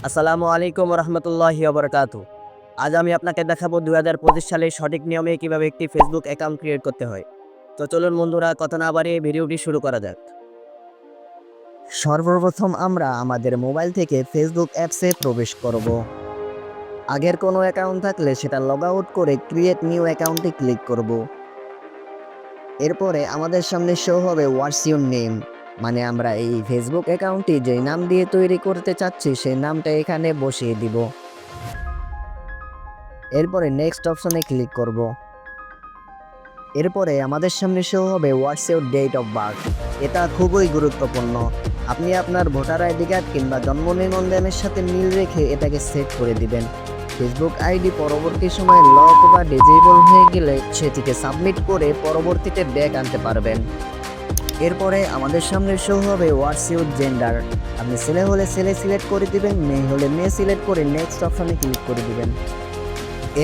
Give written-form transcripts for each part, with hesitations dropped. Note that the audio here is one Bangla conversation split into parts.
আসসালামু আলাইকুম রহমতুল্লাহি ওবরাকাতু। আজ আমি আপনাকে দেখাবো 2025 সালে সঠিক নিয়মে কিভাবে একটি ফেসবুক অ্যাকাউন্ট ক্রিয়েট করতে হয়। তো চলুন বন্ধুরা, কথা না বাড়িয়ে ভিডিওটি শুরু করা যাক। সর্বপ্রথম আমরা আমাদের মোবাইল থেকে ফেসবুক অ্যাপসে প্রবেশ করব। আগের কোনো অ্যাকাউন্ট থাকলে সেটা লগ আউট করে ক্রিয়েট নিউ অ্যাকাউন্টে ক্লিক করব। এরপরে আমাদের সামনে শো হবে হোয়াটস ইউর নেম, মানে আমরা এই ফেসবুক অ্যাকাউন্টটি যেই নাম দিয়ে তৈরি করতে চাচ্ছি সেই নামটা এখানে বসিয়ে দিব। এরপরে নেক্সট অপশনে ক্লিক করব। এরপরে আমাদের সামনে শো হবে what's your date of birth. এটা খুবই গুরুত্বপূর্ণ। আপনি আপনার ভোটার আইডি কার্ড কিংবা জন্ম নিবন্ধনের সাথে মিল রেখে এটাকে সেট করে দিবেন। ফেসবুক আইডি পরবর্তী সময়ে লক বা ডিজেবল হয়ে গেলে সেটিকে সাবমিট করে পরবর্তীতে ব্যাক আনতে পারবেন। এরপরে আমাদের সামনে শো হবে হোয়াটস ইউর জেন্ডার। আপনি ছেলে হলে ছেলে সিলেক্ট করে দিবেন, মেয়ে হলে মেয়ে সিলেক্ট করে নেক্সট অপশনে ক্লিক করে দিবেন।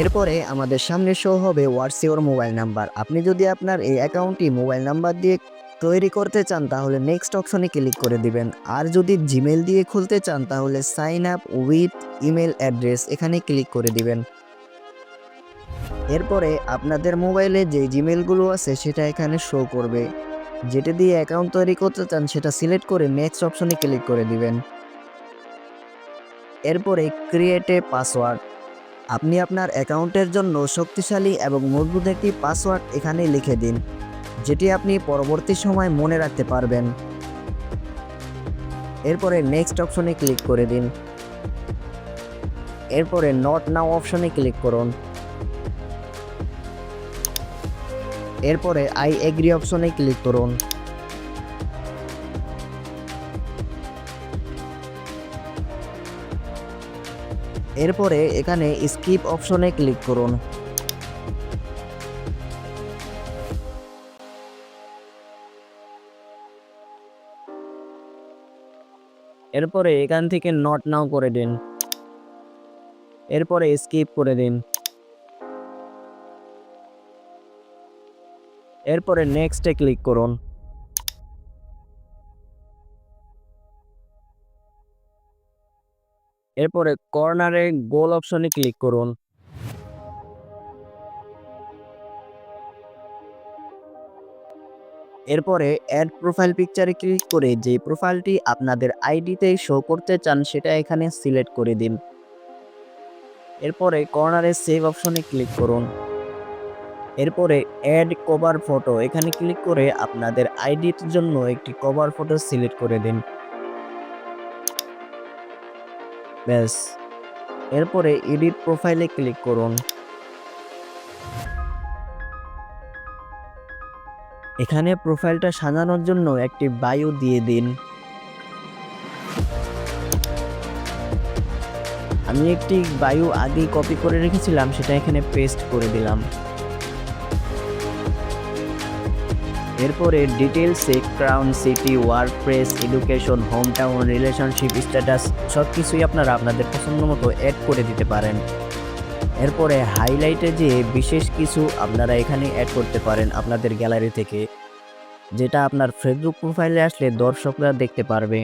এরপরে আমাদের সামনে শো হবে হোয়াটস ইউর মোবাইল নাম্বার। আপনি যদি আপনার এই অ্যাকাউন্টটি মোবাইল নাম্বার দিয়ে তৈরি করতে চান তাহলে নেক্সট অপশনে ক্লিক করে দিবেন। আর যদি জিমেল দিয়ে খুলতে চান তাহলে sign up with email address এখানে ক্লিক করে দিবেন। এরপরে আপনাদের মোবাইলে যে জিমেলগুলো আছে সেটা এখানে শো করবে। যেটা দিয়ে অ্যাকাউন্ট তৈরি করতে চান সেটা সিলেক্ট করে নেক্সট অপশনে ক্লিক করে দিবেন। এরপরে ক্রিয়েট এ পাসওয়ার্ড। আপনি আপনার অ্যাকাউন্টের জন্য শক্তিশালী এবং মজবুত একটি পাসওয়ার্ড এখানে লিখে দিন, যেটি আপনি পরবর্তী সময় মনে রাখতে পারবেন। এরপরে নেক্সট অপশনে ক্লিক করে দিন। এরপরে নট নাও অপশনে ক্লিক করুন। এরপরে আই এগ্রি অপশনে ক্লিক করুন। এরপরে এখানে স্কিপ অপশনে ক্লিক করুন। এরপরে এখান থেকে নট নাও করে দিন। এরপরে স্কিপ করে দিন। এরপরে নেক্সটে ক্লিক করুন। এরপরে কর্নারে গোল অপশনে ক্লিক করুন। এরপরে অ্যাড প্রোফাইল পিকচারে ক্লিক করে যে প্রোফাইলটি আপনাদের আইডিতে শো করতে চান সেটা এখানে সিলেক্ট করে দিন। এরপরে কর্নারে সেভ অপশনে ক্লিক করুন। এরপরে অ্যাড কভার ফটো এখানে ক্লিক করে আপনাদের আইডির জন্য একটি কভার ফটো সিলেক্ট করে দিন। ব্যাস, এরপরে এডিট প্রোফাইলে ক্লিক করুন। এখানে প্রোফাইলটা সাজানোর জন্য একটি বায়ো দিয়ে দিন। আমি একটি বায়ো আগেই কপি করে রেখেছিলাম, সেটা এখানে পেস্ট করে দিলাম। এরপরে ডিটেলসে crown city, WordPress, education, home town, relationship status সবকিছুই আপনারা আপনাদের পছন্দ মতো অ্যাড করে দিতে পারেন। এরপরে হাইলাইটে যে বিশেষ কিছু আপনারা এখানে অ্যাড করতে পারেন আপনাদের গ্যালারি থেকে, যেটা আপনার ফেসবুক প্রোফাইলে আসলে দর্শকরা দেখতে পারবে।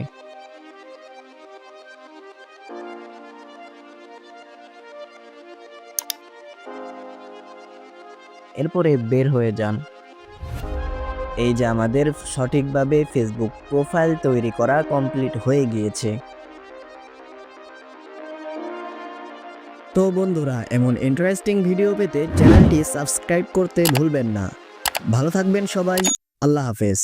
এরপরে বের হয়ে যান। এই যে আমাদের সঠিকভাবে ফেসবুক প্রোফাইল তৈরি করা কমপ্লিট হয়ে গিয়েছে। তো বন্ধুরা, এমন ইন্টারেস্টিং ভিডিও পেতে চ্যানেলটি সাবস্ক্রাইব করতে ভুলবেন না। ভালো থাকবেন সবাই। আল্লাহ হাফেজ।